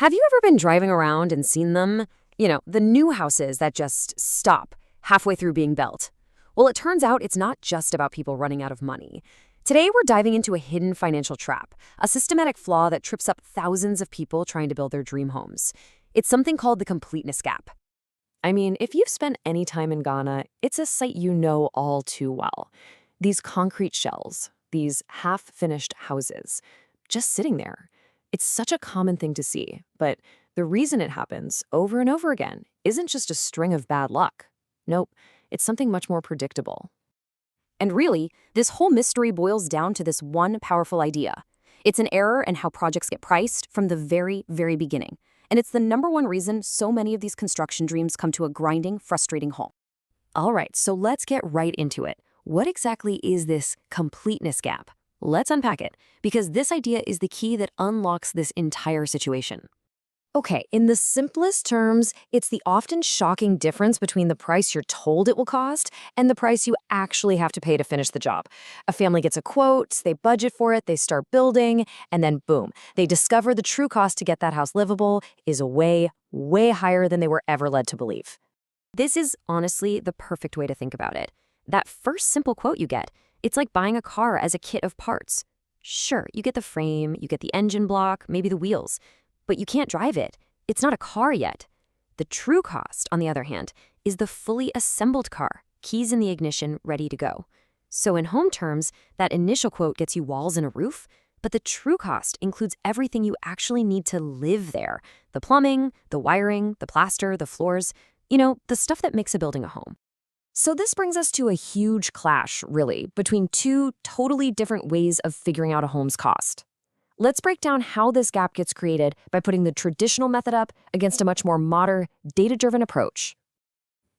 Have you ever been driving around and seen them? The new houses that just stop halfway through being built. Well, it turns out it's not just about people running out of money. Today, we're diving into a hidden financial trap, a systematic flaw that trips up thousands of people trying to build their dream homes. It's something called the Completeness Gap. I mean, if you've spent any time in Ghana, it's a sight you know all too well. These concrete shells, these half-finished houses, just sitting there. It's such a common thing to see, but the reason it happens over and over again isn't just a string of bad luck. Nope, it's something much more predictable. And really, this whole mystery boils down to this one powerful idea. It's an error in how projects get priced from the very, very beginning. And it's the #1 reason so many of these construction dreams come to a grinding, frustrating halt. All right, so let's get right into it. What exactly is this completeness gap? Let's unpack it, because this idea is the key that unlocks this entire situation. Okay, in the simplest terms, it's the often shocking difference between the price you're told it will cost and the price you actually have to pay to finish the job. A family gets a quote, they budget for it, they start building, and then boom, they discover the true cost to get that house livable is way, way higher than they were ever led to believe. This is honestly the perfect way to think about it. That first simple quote you get, it's like buying a car as a kit of parts. Sure, you get the frame, you get the engine block, maybe the wheels, but you can't drive it. It's not a car yet. The true cost, on the other hand, is the fully assembled car, keys in the ignition, ready to go. So in home terms, that initial quote gets you walls and a roof, but the true cost includes everything you actually need to live there. The plumbing, the wiring, the plaster, the floors, the stuff that makes a building a home. So this brings us to a huge clash, really, between two totally different ways of figuring out a home's cost. Let's break down how this gap gets created by putting the traditional method up against a much more modern, data-driven approach.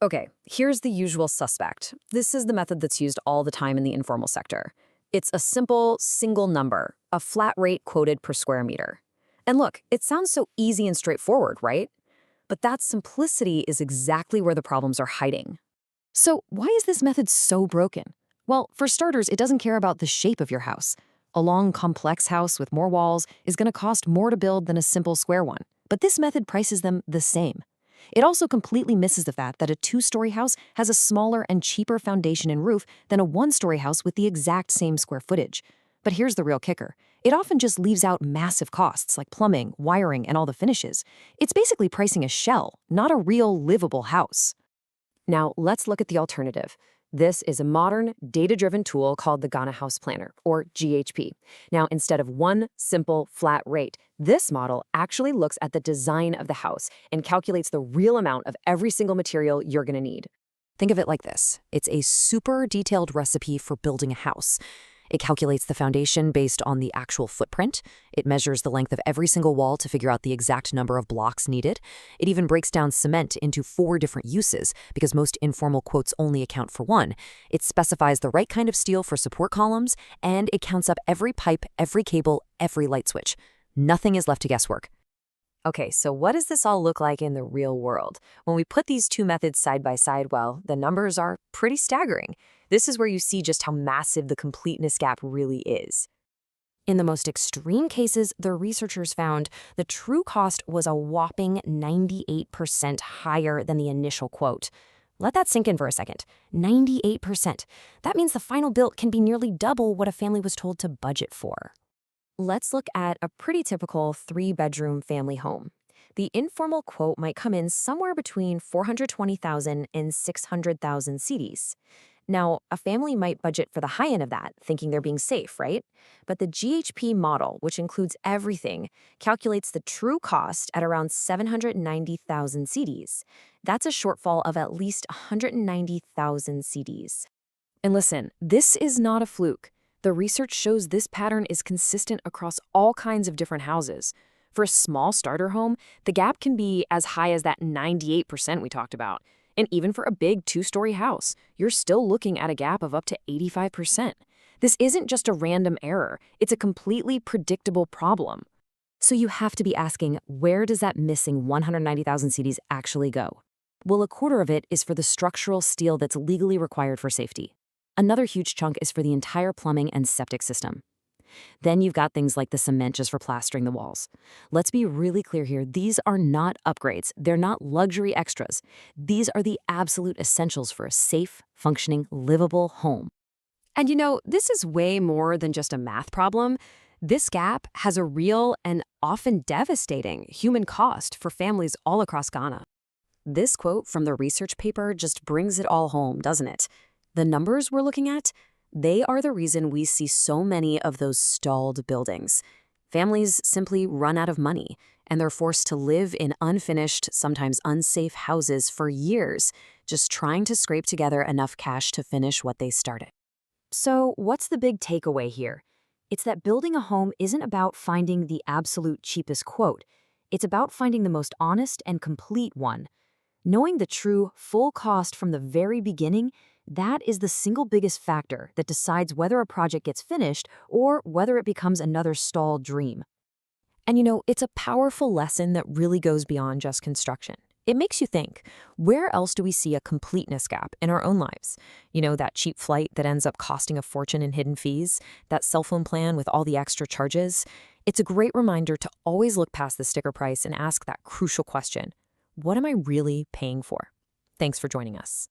Okay, here's the usual suspect. This is the method that's used all the time in the informal sector. It's a simple, single number, a flat rate quoted per square meter. And look, it sounds so easy and straightforward, right? But that simplicity is exactly where the problems are hiding. So why is this method so broken? Well, for starters, it doesn't care about the shape of your house. A long, complex house with more walls is going to cost more to build than a simple square one. But this method prices them the same. It also completely misses the fact that a 2-story house has a smaller and cheaper foundation and roof than a 1-story house with the exact same square footage. But here's the real kicker. It often just leaves out massive costs like plumbing, wiring, and all the finishes. It's basically pricing a shell, not a real livable house. Now, let's look at the alternative. This is a modern, data-driven tool called the GhanaHousePlanner, or GHP. Now, instead of one simple, flat rate, this model actually looks at the design of the house and calculates the real amount of every single material you're going to need. Think of it like this. It's a super detailed recipe for building a house. It calculates the foundation based on the actual footprint. It measures the length of every single wall to figure out the exact number of blocks needed. It even breaks down cement into 4 different uses because most informal quotes only account for one. It specifies the right kind of steel for support columns, and it counts up every pipe, every cable, every light switch. Nothing is left to guesswork. Okay, so what does this all look like in the real world? When we put these two methods side by side, well, the numbers are pretty staggering. This is where you see just how massive the completeness gap really is. In the most extreme cases, the researchers found the true cost was a whopping 98% higher than the initial quote. Let that sink in for a second. 98%. That means the final build can be nearly double what a family was told to budget for. Let's look at a pretty typical 3-bedroom family home. The informal quote might come in somewhere between 420,000 and 600,000 cedis. Now, a family might budget for the high end of that, thinking they're being safe, right? But the GHP model, which includes everything, calculates the true cost at around 790,000 cedis. That's a shortfall of at least 190,000 cedis. And listen, this is not a fluke. The research shows this pattern is consistent across all kinds of different houses. For a small starter home, the gap can be as high as that 98% we talked about. And even for a big 2-story house, you're still looking at a gap of up to 85%. This isn't just a random error. It's a completely predictable problem. So you have to be asking, where does that missing 190,000 cedis actually go? Well, a quarter of it is for the structural steel that's legally required for safety. Another huge chunk is for the entire plumbing and septic system. Then you've got things like the cement just for plastering the walls. Let's be really clear here. These are not upgrades. They're not luxury extras. These are the absolute essentials for a safe, functioning, livable home. And this is way more than just a math problem. This gap has a real and often devastating human cost for families all across Ghana. This quote from the research paper just brings it all home, doesn't it? The numbers we're looking at, they are the reason we see so many of those stalled buildings. Families simply run out of money, and they're forced to live in unfinished, sometimes unsafe houses for years, just trying to scrape together enough cash to finish what they started. So, what's the big takeaway here? It's that building a home isn't about finding the absolute cheapest quote. It's about finding the most honest and complete one. Knowing the true, full cost from the very beginning, that is the single biggest factor that decides whether a project gets finished or whether it becomes another stalled dream. And it's a powerful lesson that really goes beyond just construction. It makes you think, where else do we see a completeness gap in our own lives? That cheap flight that ends up costing a fortune in hidden fees, that cell phone plan with all the extra charges. It's a great reminder to always look past the sticker price and ask that crucial question, what am I really paying for? Thanks for joining us.